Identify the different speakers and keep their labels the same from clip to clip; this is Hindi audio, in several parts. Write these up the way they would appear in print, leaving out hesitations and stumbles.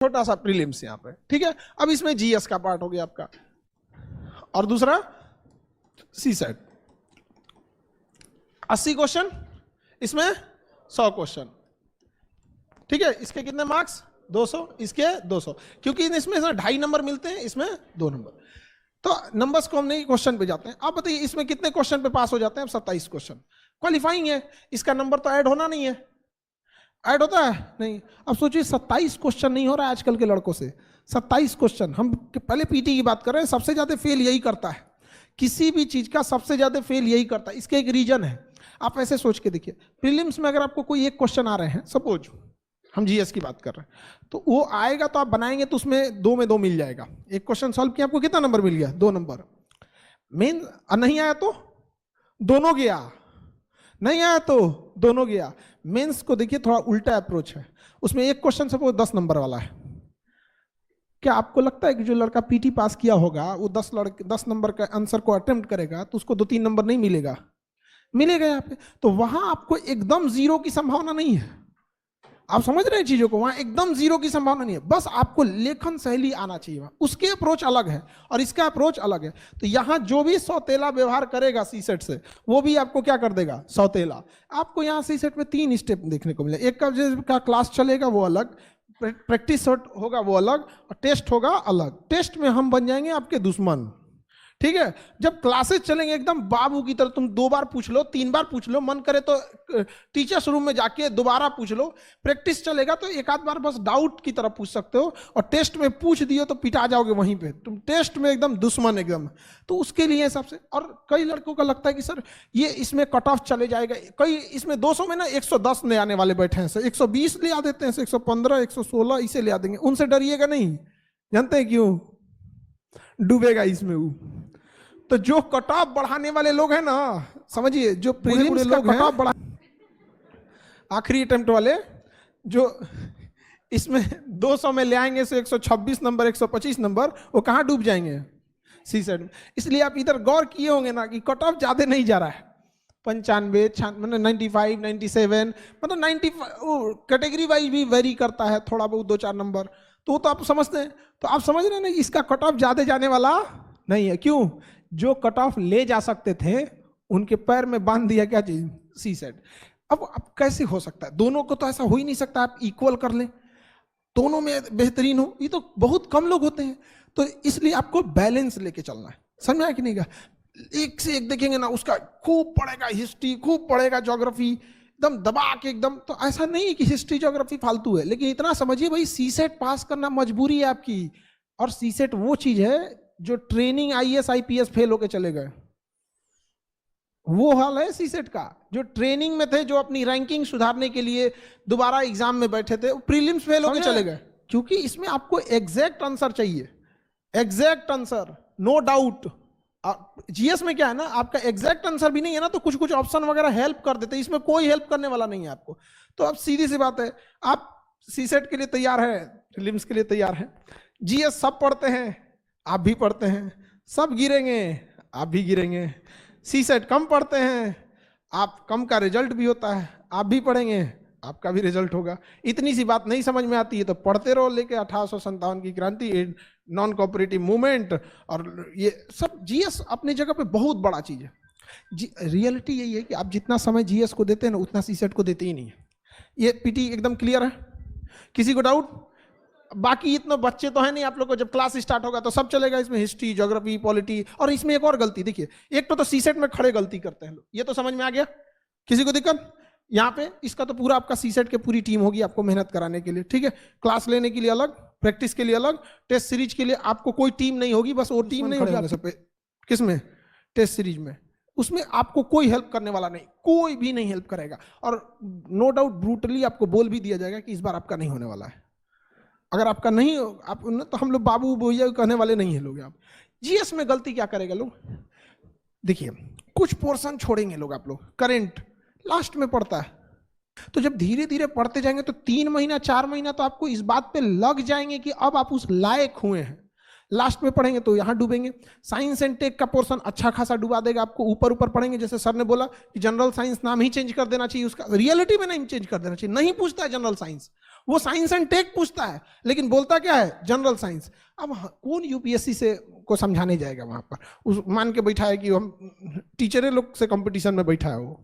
Speaker 1: छोटा सा प्रीलिम्स यहाँ पे, ठीक है। अब इसमें जीएस का पार्ट हो गया आपका, और दूसरा सीसेट 80 क्वेश्चन, इसमें 100 क्वेश्चन, ठीक है। इसके कितने मार्क्स 200, इसके 200, क्योंकि इसमें 2.5 नंबर मिलते हैं, इसमें 2 नंबर। तो नंबर्स को हम नहीं, क्वेश्चन पे जाते हैं। आप बताइए इसमें कितने क्वेश्चन पे पास हो जाते हैं? 27 क्वेश्चन क्वालिफाइंग है, इसका नंबर तो ऐड होना नहीं है। ऐड होता है नहीं। अब सोचिए 27 क्वेश्चन नहीं हो रहा है आजकल के लड़कों से। 27 क्वेश्चन, हम पहले पीटी की बात कर रहे हैं, सबसे ज्यादा फेल यही करता है, किसी भी चीज का सबसे ज्यादा फेल यही करता है। इसके एक रीजन है, आप ऐसे सोच के देखिए, प्रीलिम्स में अगर आपको कोई एक क्वेश्चन आ रहे हैं, सपोज हम जीएस की बात कर रहे हैं, तो वो आएगा तो आप बनाएंगे तो उसमें 2 में 2 मिल जाएगा। एक क्वेश्चन सॉल्व किया, आपको कितना नंबर मिल गया? 2 नंबर। मेन नहीं आया तो दोनों गया, नहीं आया तो दोनों गया। मेंस को देखिए थोड़ा उल्टा अप्रोच है, उसमें एक क्वेश्चन सपोज 10 नंबर वाला है। क्या आपको लगता है कि जो लड़का पीटी पास किया होगा वो 10 नंबर का आंसर को अटेम्प्ट करेगा तो उसको 2-3 नंबर नहीं मिलेगा? मिलेगा यहाँ पे। तो वहां आपको एकदम 0 की संभावना नहीं है। आप समझ रहे हैं चीजों को? वहां एकदम 0 की संभावना नहीं है, बस आपको लेखन शैली आना चाहिए। उसके अप्रोच अलग है और इसका अप्रोच अलग है। तो यहां जो भी सौतेला व्यवहार करेगा सीसेट से, वो भी आपको क्या कर देगा? सौतेला। आपको यहां सीसेट में 3 स्टेप देखने को मिले। एक का क्लास चलेगा वो अलग, प्रैक्टिस होगा वो अलग, और टेस्ट होगा अलग। टेस्ट में हम बन जाएंगे आपके दुश्मन, ठीक है। जब क्लासेस चलेंगे एकदम बाबू की तरह, तुम 2 बार पूछ लो, 3 बार पूछ लो, मन करे तो टीचर्स रूम में जाके दोबारा पूछ लो। प्रैक्टिस चलेगा तो एक आध बार बस डाउट की तरह पूछ सकते हो, और टेस्ट में पूछ दियो तो पिटा जाओगे वहीं पे, तुम टेस्ट में एकदम दुश्मन एकदम। तो उसके लिए सबसे, और कई लड़कों का लगता है कि सर ये इसमें कट ऑफ चले जाएगा, कई इसमें 200 में ना 110 ले आने वाले बैठे हैं, 120 ले आ देते हैं, 115, 116 इसे ले आ देंगे। उनसे डरिएगा नहीं, जानते हैं क्यों? डूबेगा इसमें वो। तो जो कट ऑफ बढ़ाने वाले लोग हैं ना, समझिए, जो प्रीलिम्स का कट ऑफ बढ़ा, आखिरी अटेम्प्ट वाले, जो इसमें 200 में ले आएंगे से 126 नंबर, 125 नंबर, वो कहां डूब जाएंगे? सीसेट में। इसलिए आप इधर गौर किए होंगे ना कि कट ऑफ ज्यादा नहीं जा रहा है, 95, मतलब 95, 97, मतलब 95 कैटेगरी वाइज भी वेरी करता है थोड़ा बहुत 2-4 नंबर, तो आप समझते हैं। तो आप समझ रहे हैं ना, इसका कट ऑफ ज्यादा जाने वाला नहीं है। क्यों? जो कट ऑफ ले जा सकते थे उनके पैर में बांध दिया क्या चीज? सीसेट। अब कैसे हो सकता है? दोनों को तो ऐसा हो ही नहीं सकता आप इक्वल कर लें, दोनों में बेहतरीन हो, ये तो बहुत कम लोग होते हैं। तो इसलिए आपको बैलेंस लेके चलना है, समझ आया कि नहीं? एक से एक देखेंगे ना, उसका खूब पढ़ेगा हिस्ट्री, खूब पढ़ेगा ज्योग्राफी, एकदम दबा के एकदम। तो ऐसा नहीं कि हिस्ट्री ज्योग्राफी फालतू है, लेकिन इतना समझिए भाई, सीसेट पास करना मजबूरी है आपकी। और सीसेट वो चीज है जो ट्रेनिंग आईएएस आईपीएस फेल होके चले गए, वो हाल है सीसेट का। जो ट्रेनिंग में थे, जो अपनी रैंकिंग सुधारने के लिए दोबारा एग्जाम में बैठे थे, वो प्रीलिम्स फेल होके चले गए, क्योंकि इसमें आपको एग्जैक्ट आंसर चाहिए, exact answer, no doubt. GS में क्या है ना, आपका एग्जैक्ट आंसर भी नहीं है ना, तो कुछ कुछ ऑप्शन वगैरह हेल्प कर देते हैं, इसमें कोई हेल्प करने वाला नहीं है आपको। तो अब सीधी सी बात है, आप सीसेट के लिए तैयार है, प्रीलिम्स के लिए तैयार है। जीएस सब पढ़ते हैं, आप भी पढ़ते हैं, सब गिरेंगे, आप भी गिरेंगे। सीसेट कम पढ़ते हैं, आप कम का रिजल्ट भी होता है, आप भी पढ़ेंगे, आपका भी रिजल्ट होगा। इतनी सी बात नहीं समझ में आती है तो पढ़ते रहो, लेके 1857 की क्रांति, नॉन कोऑपरेटिव मूवमेंट, और ये सब जीएस अपनी जगह पे बहुत बड़ा चीज है। रियलिटी यही है कि आप जितना समय जीएस को देते हैं ना, उतना सीसेट को देते ही नहीं है। ये पीटी एकदम क्लियर है? किसी को डाउट? बाकी इतने बच्चे तो है नहीं आप लोग को, जब क्लास स्टार्ट होगा तो सब चलेगा इसमें, हिस्ट्री, ज्योग्राफी, पॉलिटी। और इसमें एक और गलती देखिए, एक तो सीसेट में खड़े गलती करते हैं लोग, ये तो समझ में आ गया, किसी को दिक्कत? यहाँ पे इसका तो पूरा आपका सीसेट के पूरी टीम होगी आपको मेहनत कराने के लिए, ठीक है। क्लास लेने के लिए अलग, प्रैक्टिस के लिए अलग, टेस्ट सीरीज के लिए आपको कोई टीम नहीं होगी, बस वो टीम नहीं होगी सब पे। किसमें? टेस्ट सीरीज में। उसमें आपको कोई हेल्प करने वाला नहीं, कोई भी नहीं हेल्प करेगा, और नो डाउट ब्रूटली आपको बोल भी दिया जाएगा कि इस बार आपका नहीं होने वाला है। अगर आपका नहीं हो, आप तो हम लोग बाबू भैया कहने वाले नहीं है लोग। आप जीएस में गलती क्या करेगा लोग? देखिए, कुछ पोर्शन छोड़ेंगे लोग, आप लोग करेंट लास्ट में पड़ता है, तो जब धीरे धीरे पढ़ते जाएंगे तो 3 महीना 4 महीना तो आपको इस बात पे लग जाएंगे कि अब आप उस लायक हुए हैं। लास्ट में पढ़ेंगे तो यहां डूबेंगे। साइंस एंड टेक का पोर्शन अच्छा खासा डुबा देगा आपको। ऊपर ऊपर पढ़ेंगे, जैसे सर ने बोला कि जनरल साइंस नाम ही चेंज कर देना चाहिए, उसका रियलिटी में नहीं चेंज कर देना चाहिए, नहीं पूछता है जनरल साइंस, वो साइंस एंड टेक पूछता है, लेकिन बोलता क्या है, जनरल साइंस। अब कौन यूपीएससी से को समझाने जाएगा वहां पर, उस मान के बैठा है कि हम टीचर लोग से कंपटीशन में बैठा है वो।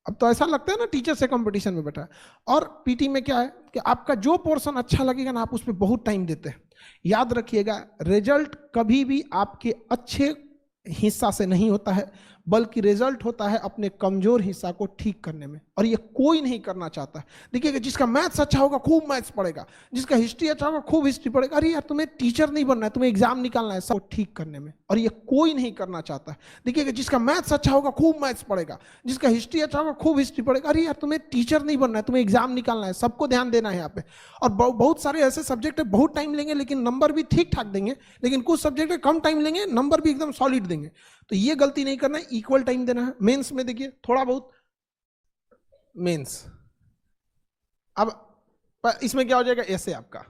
Speaker 1: अब तो ऐसा लगता है ना टीचर से कंपटीशन में बैठा है। और पीटी में क्या है कि आपका जो पोर्शन अच्छा लगेगा ना, आप उस पर बहुत टाइम देते हैं। याद रखिएगा, रिजल्ट कभी भी आपके अच्छे हिस्सा से नहीं होता है, बल्कि रिजल्ट होता है अपने कमजोर हिस्सा को ठीक करने में, और ये कोई नहीं करना चाहता। देखिएगा, जिसका मैथ्स अच्छा होगा खूब मैथ्स पढ़ेगा, जिसका हिस्ट्री अच्छा होगा खूब हिस्ट्री पढ़ेगा। अरे यार, तुम्हें टीचर नहीं बनना है, तुम्हें एग्जाम निकालना है, सब ठीक करने में, और ये कोई नहीं करना चाहता। देखिएगा, जिसका मैथ्स अच्छा होगा खूब मैथ्स पढ़ेगा, जिसका हिस्ट्री अच्छा होगा खूब हिस्ट्री पढ़ेगा। अरे यार, तुम्हें टीचर नहीं बनना है, तुम्हें एग्जाम निकालना है, सबको ध्यान देना है यहाँ पे। और बहुत सारे ऐसे सब्जेक्ट है बहुत टाइम लेंगे लेकिन नंबर भी ठीक ठाक देंगे, लेकिन कुछ सब्जेक्ट है कम टाइम लेंगे, नंबर भी एकदम सॉलिड देंगे। तो ये गलती नहीं करना है, इक्वल टाइम देना है। मेंस में देखिए थोड़ा बहुत मेंस, अब इसमें क्या हो जाएगा, ऐसे आपका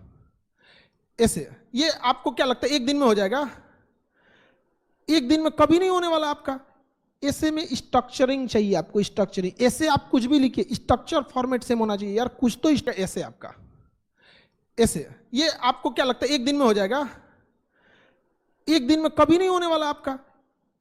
Speaker 1: ऐसे, ये आपको क्या लगता है एक दिन में हो जाएगा? एक दिन में कभी नहीं होने वाला आपका। ऐसे में स्ट्रक्चरिंग चाहिए आपको, स्ट्रक्चरिंग। ऐसे आप कुछ भी लिखिए, स्ट्रक्चर फॉर्मेट सेम होना चाहिए यार, कुछ तो ऐसे आपका ऐसे, ये आपको क्या लगता है एक दिन में हो जाएगा? एक दिन में कभी नहीं होने वाला आपका।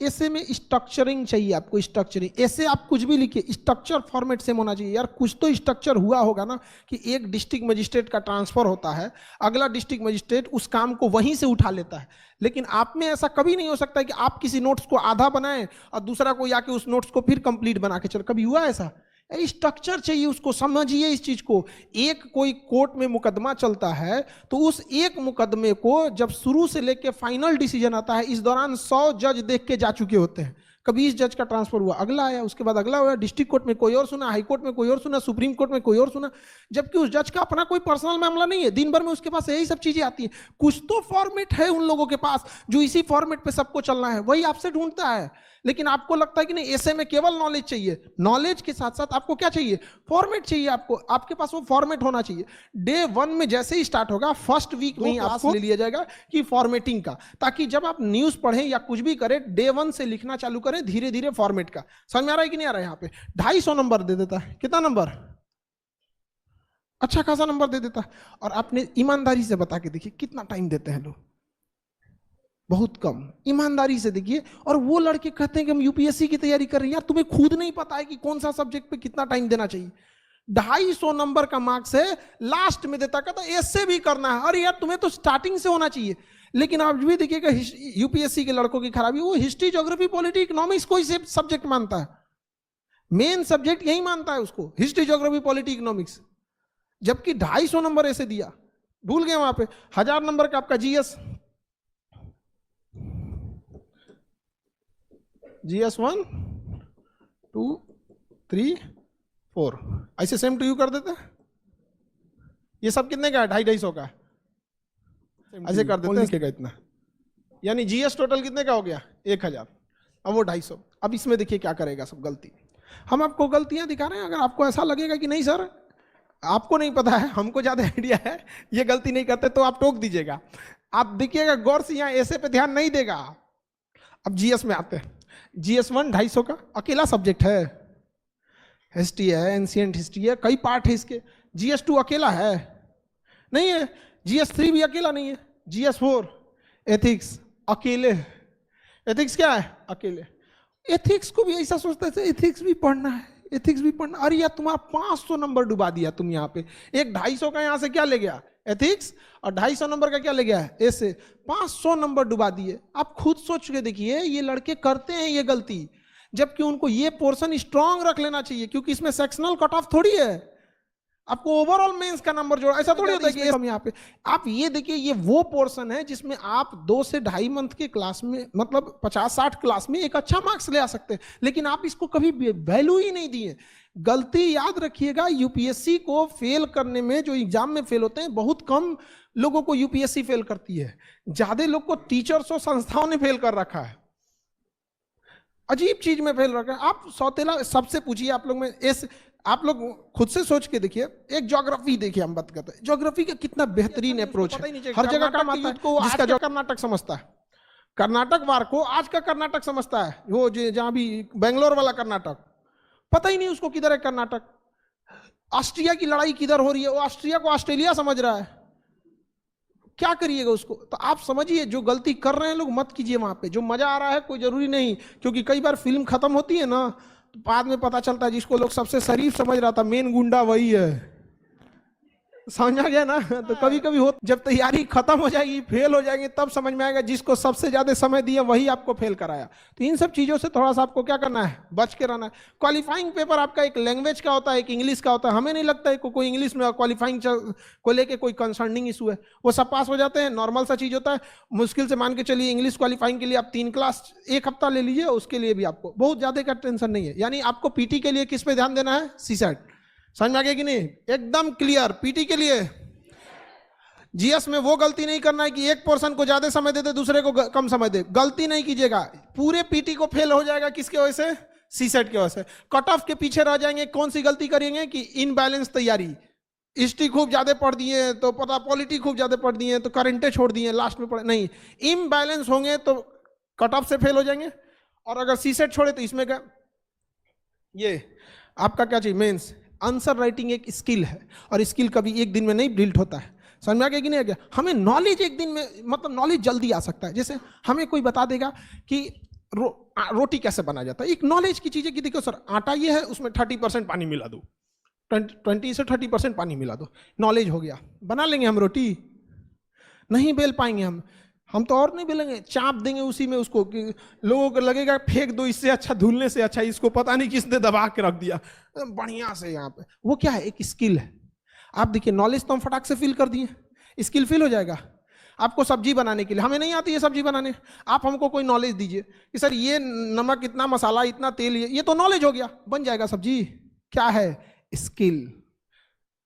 Speaker 1: ऐसे में स्ट्रक्चरिंग चाहिए आपको, स्ट्रक्चरिंग। ऐसे आप कुछ भी लिखिए, स्ट्रक्चर फॉर्मेट सेम होना चाहिए यार, कुछ तो स्ट्रक्चर हुआ होगा ना, कि एक डिस्ट्रिक्ट मजिस्ट्रेट का ट्रांसफर होता है, अगला डिस्ट्रिक्ट मजिस्ट्रेट उस काम को वहीं से उठा लेता है। लेकिन आप में ऐसा कभी नहीं हो सकता है कि आप किसी नोट्स को आधा बनाएं और दूसरा कोई आके उस नोट्स को फिर कंप्लीट बना के चलो। कभी हुआ ऐसा? स्ट्रक्चर चाहिए उसको, समझिए इस चीज को। एक कोई कोर्ट में मुकदमा चलता है, तो उस एक मुकदमे को जब शुरू से लेके फाइनल डिसीजन आता है, इस दौरान 100 जज देख के जा चुके होते हैं। कभी इस जज का ट्रांसफर हुआ, अगला आया, उसके बाद अगला हुआ, डिस्ट्रिक्ट कोर्ट में कोई और सुना, हाई कोर्ट में कोई और सुना, सुप्रीम कोर्ट में कोई और सुना, जबकि उस जज का अपना कोई पर्सनल मामला नहीं है। दिन भर में उसके पास यही सब चीजें आती हैं। कुछ तो फॉर्मेट है उन लोगों के पास, जो इसी फॉर्मेट पे सबको चलना है, वही आपसे ढूंढता है। लेकिन आपको लगता है कि नहीं, ऐसे में केवल नॉलेज चाहिए। नॉलेज के साथ साथ आपको क्या चाहिए? फॉर्मेट चाहिए आपको। आपके पास वो फॉर्मेट होना चाहिए। डे 1 में जैसे ही स्टार्ट होगा, फर्स्ट वीक में ही आपको ले लिया जाएगा कि फॉर्मेटिंग का, ताकि जब आप न्यूज पढ़ें या कुछ भी करें, डे 1 से लिखना चालू करें धीरे धीरे फॉर्मेट का। समझ में आ रहा है कि नहीं आ रहा है? यहाँ पे 250 नंबर दे देता है। कितना नंबर? अच्छा खासा नंबर दे देता है। और आपने ईमानदारी से बता के देखिए कितना टाइम देते हैं लोग, बहुत कम। ईमानदारी से देखिए। और वो लड़के कहते हैं कि हम यूपीएससी की तैयारी कर रहे हैं। यार, तुम्हें खुद नहीं पता है कि कौन सा सब्जेक्ट पे कितना टाइम देना चाहिए। 250 नंबर का मार्क्स है, लास्ट में देता, कहता ऐसे भी करना है। अरे यार, तुम्हें तो स्टार्टिंग से होना चाहिए। लेकिन आप भी देखिएगा यूपीएससी के लड़कों की खराबी, वो हिस्ट्री, ज्योग्राफी, पॉलिटी, इकोनॉमिक्स कोई से सब्जेक्ट मानता है, मेन सब्जेक्ट यही मानता है उसको, हिस्ट्री, ज्योग्राफी, पॉलिटी, इकोनॉमिक्स। जबकि 250 नंबर ऐसे दिया। भूल गए वहां पे 1000 नंबर का आपका जीएस, GS 1 2 3 4 ऐसे सेम टू यू कर देते। ये सब कितने का है? 250 का ऐसे कर देते हैं इतना। यानी जीएस टोटल कितने का हो गया? 1000। अब वो 250। अब इसमें देखिए क्या करेगा सब गलती। हम आपको गलतियां दिखा रहे हैं। अगर आपको ऐसा लगेगा कि नहीं सर आपको नहीं पता है, हमको ज्यादा आइडिया है, ये गलती नहीं करते, तो आप टोक दीजिएगा। आप देखिएगा गौर से, यहाँ ऐसे पे ध्यान नहीं देगा। अब जीएस में आते हैं। जीएस 1 250 का अकेला सब्जेक्ट है। हिस्ट्री है, एंशिएंट हिस्ट्री है, कई पार्ट है इसके। जीएस 2 अकेला है नहीं है। जीएस 3 भी अकेला नहीं है। जीएस 4 एथिक्स अकेले। एथिक्स क्या है? अकेले। एथिक्स को भी ऐसा सोचता है एथिक्स भी पढ़ना है, एथिक्स भी पढ़ना। अरे यार, तुम्हारा 500 नंबर डुबा दिया तुम यहाँ पे। एक 250 का यहाँ से क्या ले गया? एथिक्स। और 250 नंबर का क्या ले गया है? ऐसे 500 नंबर डुबा दिए। आप खुद सोच के देखिए, ये लड़के करते हैं ये गलती, जबकि उनको ये पोर्शन स्ट्रांग रख लेना चाहिए, क्योंकि इसमें सेक्शनल कट ऑफ थोड़ी है। आपको ओवरऑल मेंस का नंबर जोड़ा, ऐसा थोड़ी होता है कि हम यहाँ पे। आप ये देखिए, ये वो पोर्शन है जिसमें आप 2 से 2.5 मंथ के क्लास में, मतलब 50-60 क्लास में एक अच्छा मार्क्स ले आ सकते हैं। लेकिन आप इसको कभी वैल्यू ही नहीं दिए। गलती याद रखिएगा, यूपीएससी को फेल करने में, जो एग्जाम में फेल होते हैं, बहुत कम लोगों को यूपीएससी फेल करती है। ज्यादा लोग को टीचर्स और संस्थाओं ने फेल कर रखा है। अजीब चीज में फेल रखा है। आप सौतेला सबसे पूछिए, आप लोग में आप लोग खुद से सोच के देखिए। एक ज्योग्राफी देखिए, हम बात करते हैं ज्योग्राफी का कितना बेहतरीन अप्रोच है। हर जगह काम आता है। जिसका जो कर्नाटक समझता है, कर्नाटक वार को आज का कर्नाटक समझता है। वो जहां भी बेंगलोर वाला कर्नाटक, पता ही नहीं उसको किधर है कर्नाटक। ऑस्ट्रिया की लड़ाई किधर हो रही है, वो ऑस्ट्रिया को ऑस्ट्रेलिया समझ रहा है, क्या करिएगा उसको। तो आप समझिए जो गलती कर रहे हैं लोग मत कीजिए वहां पे। जो मजा आ रहा है कोई जरूरी नहीं, क्योंकि कई बार फिल्म खत्म होती है ना तो बाद में पता चलता है जिसको लोग सबसे शरीफ समझ रहा था मेन गुंडा वही है। समझ आ गया ना। तो कभी कभी हो, जब तैयारी खत्म हो जाएगी, फेल हो जाएंगे, तब समझ में आएगा जिसको सबसे ज्यादा समय दिया वही आपको फेल कराया। तो इन सब चीजों से थोड़ा सा आपको क्या करना है, बच के रहना है। क्वालिफाइंग पेपर आपका एक लैंग्वेज का होता है, एक इंग्लिश का होता है। हमें नहीं लगता है कोई इंग्लिश में क्वालिफाइंग को लेके कोई कंसर्निंग इशू है, वो सब पास हो जाते हैं, नॉर्मल सा चीज होता है। मुश्किल से मान के चलिए इंग्लिश क्वालिफाइंग के लिए आप 3 क्लास 1 हफ्ता ले लीजिए, उसके लिए भी आपको बहुत ज्यादा का टेंशन नहीं है। यानी आपको पीटी के लिए किस पे ध्यान देना है, सीसेट। समझ में आ गया कि नहीं, एकदम क्लियर। पीटी के लिए जीएस में वो गलती नहीं करना है कि एक पर्सन को ज्यादा समय दे दे दूसरे को कम समय दे, गलती नहीं कीजिएगा। पूरे पीटी को फेल हो जाएगा किसके वजह से, सीसेट की वजह से। कट ऑफ के पीछे रह जाएंगे। कौन सी गलती करेंगे कि इनबैलेंस तैयारी, हिस्ट्री खूब ज्यादा पढ़ दिए तो पता, पॉलिटी खूब ज्यादा पढ़ दिए तो करेंटे छोड़ दिए, लास्ट में पढ़े नहीं। इम्बैलेंस होंगे तो कट ऑफ से फेल हो जाएंगे। और अगर सीसेट छोड़े तो इसमें क्या, ये आपका क्या चाहिए, मेंस। आंसर राइटिंग एक स्किल है और स्किल कभी एक दिन में नहीं बिल्ड होता है। समझ में आ गया कि नहीं आ गया। हमें नॉलेज एक दिन में, मतलब नॉलेज जल्दी आ सकता है। जैसे हमें कोई बता देगा कि रोटी कैसे बना जाता है, एक नॉलेज की चीज है कि देखो सर आटा ये है, उसमें 30% पानी मिला दो, 20 से 30% पानी मिला दो, नॉलेज हो गया। बना लेंगे हम रोटी, नहीं बेल पाएंगे हम तो और नहीं बेलेंगे, चाप देंगे उसी में उसको कि लोगों को लगेगा फेंक दो, इससे अच्छा धुलने से अच्छा इसको पता नहीं किसने दबा के रख दिया बढ़िया से यहाँ पे। वो क्या है, एक स्किल है। आप देखिए नॉलेज तो हम फटाक से फिल कर दिए, स्किल फिल हो जाएगा। आपको सब्जी बनाने के लिए, हमें नहीं आती है सब्जी बनाने, आप हमको कोई नॉलेज दीजिए कि सर ये नमक इतना, मसाला इतना, तेल ये तो नॉलेज हो गया, बन जाएगा सब्जी। क्या है, स्किल।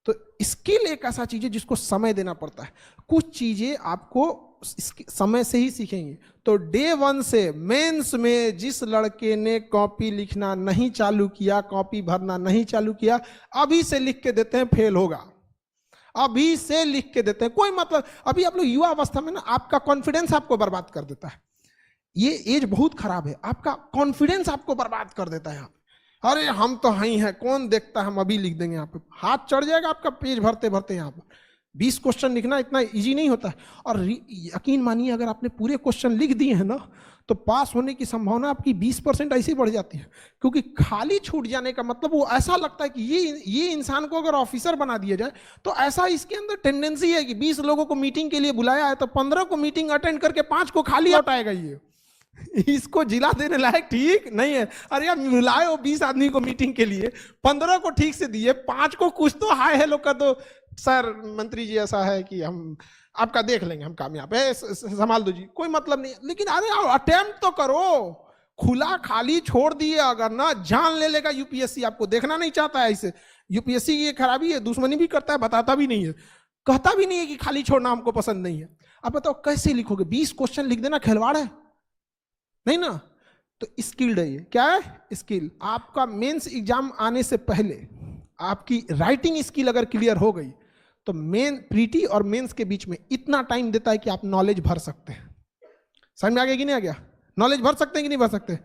Speaker 1: तो स्किल एक ऐसा चीज है जिसको समय देना पड़ता है। कुछ चीजें आपको समय से ही सीखेंगे। तो डे 1 से मेंस में जिस लड़के ने कॉपी लिखना नहीं चालू किया, कॉपी भरना नहीं चालू किया, अभी से लिख के देते हैं फेल होगा। अभी से लिख के देते हैं, कोई मतलब। अभी आप लोग युवा अवस्था में ना, आपका कॉन्फिडेंस आपको बर्बाद कर देता है। ये एज बहुत खराब है, आपका कॉन्फिडेंस आपको बर्बाद कर देता है। अरे हम तो ही हैं, कौन देखता है, हम अभी लिख देंगे। यहाँ पे हाथ चढ़ जाएगा आपका पेज भरते भरते। यहाँ पर 20 क्वेश्चन लिखना इतना इजी नहीं होता है। और यकीन मानिए अगर आपने पूरे क्वेश्चन लिख दिए हैं ना, तो पास होने की संभावना आपकी 20% ऐसे ही बढ़ जाती है। क्योंकि खाली छूट जाने का मतलब, वो ऐसा लगता है कि ये इंसान को अगर ऑफिसर बना दिया जाए तो ऐसा इसके अंदर टेंडेंसी है कि 20 लोगों को मीटिंग के लिए बुलाया है तो 15 को मीटिंग अटेंड करके 5 को खाली लौटाएगा। ये इसको जिला देने लायक ठीक नहीं है। अरे यार मिलाए हो 20 आदमी को मीटिंग के लिए, 15 को ठीक से दिए, 5 को कुछ तो हाय हेलो कर दो, सर मंत्री जी ऐसा है कि हम आपका देख लेंगे, हम कामयाब है, संभाल दो जी, कोई मतलब नहीं। लेकिन अरे अटेम्प्ट तो करो। खुला खाली छोड़ दिए अगर ना, जान ले लेगा यूपीएससी। आपको देखना नहीं चाहता है इसे। यूपीएससी की ये खराबी है, दुश्मनी भी करता है, बताता भी नहीं है, कहता भी नहीं है कि खाली छोड़ना हमको पसंद नहीं है। अब बताओ कैसे लिखोगे, 20 क्वेश्चन लिख देना खिलवाड़ है नहीं ना। तो स्किल्ड है ये। क्या है, स्किल। आपका मेंस एग्जाम आने से पहले आपकी राइटिंग स्किल अगर क्लियर हो गई तो प्रीटी और मेंस के बीच में इतना टाइम देता है कि आप नॉलेज भर सकते हैं। समझ में आ गया कि नहीं आ गया, नॉलेज भर सकते हैं कि नहीं भर सकते।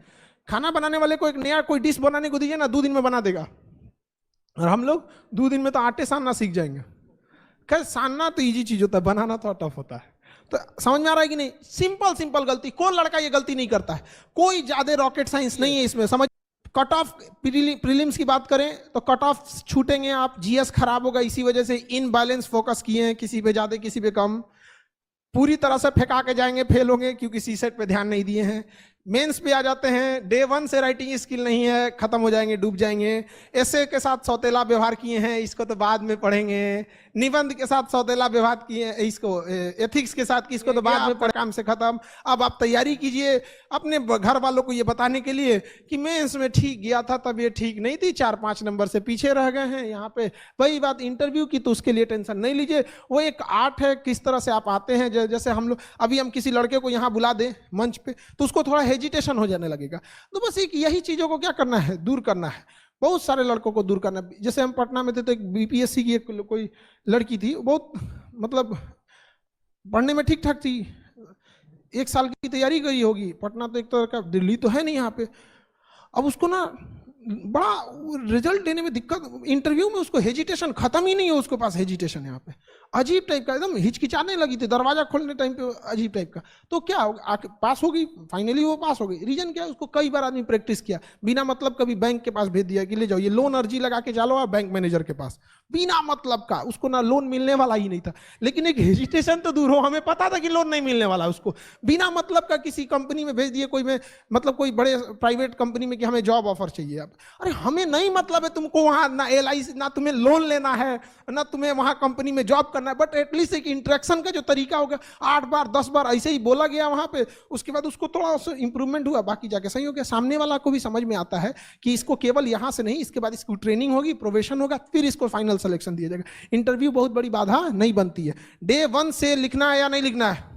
Speaker 1: खाना बनाने वाले को एक नया कोई डिश बनाने को दीजिए ना, 2 दिन में बना देगा। और हम लोग 2 दिन में तो आटे सानना सीख जाएंगे। खैर सानना तो इजी चीज होता है, बनाना तो टफ होता है। तो समझ में आ रहा है कि नहीं, सिंपल सिंपल गलती। कौन लड़का ये गलती नहीं करता है, कोई ज्यादा रॉकेट साइंस नहीं है इसमें। समझ, कट ऑफ प्रीलिम्स की बात करें तो कट ऑफ छूटेंगे आप, जीएस खराब होगा इसी वजह से। इनबैलेंस फोकस किए हैं, किसी पे ज्यादा किसी पे कम, पूरी तरह से फेंका के जाएंगे, फेल होंगे क्योंकि सीसेट पे ध्यान नहीं दिए हैं। मेंस पे आ जाते हैं, डे 1 से राइटिंग स्किल नहीं है, खत्म हो जाएंगे, डूब जाएंगे। एसे के साथ सौतेला व्यवहार किए हैं, इसको तो बाद में पढ़ेंगे। निबंध के साथ सौतेला व्यवहार किए हैं, इसको एथिक्स के साथ इसको तो बाद में पढ़, काम से खत्म। अब आप तैयारी कीजिए अपने घर वालों को ये बताने के लिए कि मेंस में ठीक गया था, तब ये ठीक नहीं थी, 4-5 नंबर से पीछे रह गए हैं यहाँ पे। वही बात इंटरव्यू की, तो उसके लिए टेंशन नहीं लीजिए, वो एक आर्ट है किस तरह से आप आते हैं। जैसे हम लोग अभी हम किसी लड़के को यहाँ बुला दें मंच पे तो उसको थोड़ा हेजिटेशन हो जाने लगेगा। तो बस एक यही चीजों को क्या करना है, दूर करना है। बहुत सारे लड़कों को दूर करना है। जैसे हम पटना में थे तो एक बीपीएससी की एक कोई लड़की थी, बहुत मतलब पढ़ने में ठीक ठाक थी, 1 साल की तैयारी करी होगी। पटना तो एक तरह का दिल्ली तो है नहीं यहाँ पे। अब उसको ना बड़ा रिजल्ट देने में दिक्कत, इंटरव्यू में उसको हेजिटेशन खत्म ही नहीं है, उसके पास हेजिटेशन यहाँ पे अजीब टाइप का, एकदम हिचकिचाने लगी थी दरवाजा खोलने टाइम पे, अजीब टाइप का। तो क्या पास हो गई, फाइनली वो पास हो गई। रीजन क्या है, उसको कई बार आदमी प्रैक्टिस किया, बिना मतलब कभी बैंक के पास भेज दिया कि ले जाओ ये लोन अर्जी लगा के चलो आप बैंक मैनेजर के पास, बिना मतलब का, उसको ना लोन मिलने वाला ही नहीं था, लेकिन एक हेजिटेशन तो दूर हो, हमें पता था कि लोन नहीं मिलने वाला, उसको बिना मतलब का किसी कंपनी में भेज दिए, कोई में मतलब कोई बड़े प्राइवेट कंपनी में कि हमें जॉब ऑफर चाहिए। अब अरे हमें नहीं मतलब है तुमको वहां ना LIC, ना तुम्हें लोन लेना है, ना तुम्हें वहां कंपनी में जॉब करना है, बट एटलीस्ट एक इंटरेक्शन का जो तरीका होगा, 8 बार 10 बार ऐसे ही बोला गया वहां पे, उसके बाद उसको थोड़ा इंप्रूवमेंट हुआ, बाकी जाके सही हो गया। सामने वाला को भी समझ में आता है कि इसको केवल यहां से नहीं, इसके बाद इसकी ट्रेनिंग होगी, प्रोवेशन होगा, फिर इसको फाइनल सिलेक्शन दिया जाएगा। इंटरव्यू बहुत बड़ी बाधा नहीं बनती है। डे 1 से लिखना है या नहीं लिखना है,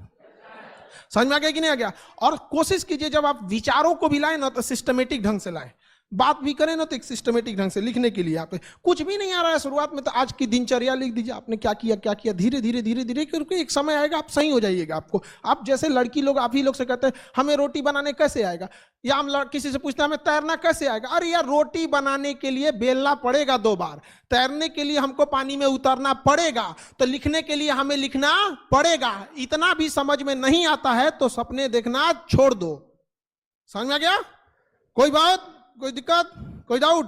Speaker 1: समझ में आ गया कि नहीं आ गया? और कोशिश कीजिए जब आप विचारों को भी लाए ना तो सिस्टमेटिक ढंग से लाए, बात भी करें ना तो एक सिस्टमेटिक ढंग से लिखने के लिए। आप कुछ भी नहीं आ रहा है शुरुआत में तो आज की दिनचर्या लिख दीजिए, आपने क्या किया क्या किया, धीरे धीरे धीरे धीरे करके एक समय आएगा आप सही हो जाइएगा। आपको, आप जैसे लड़की लोग, आप ही लोग से कहते हैं हमें रोटी बनाने कैसे आएगा, या हम किसी से पूछते हैं हमें तैरना कैसे आएगा, अरे यार रोटी बनाने के लिए बेलना पड़ेगा 2 बार, तैरने के लिए हमको पानी में उतरना पड़ेगा, तो लिखने के लिए हमें लिखना पड़ेगा। इतना भी समझ में नहीं आता है तो सपने देखना छोड़ दो। समझ में आ गया? कोई बात, कोई दिक्कत, कोई डाउट?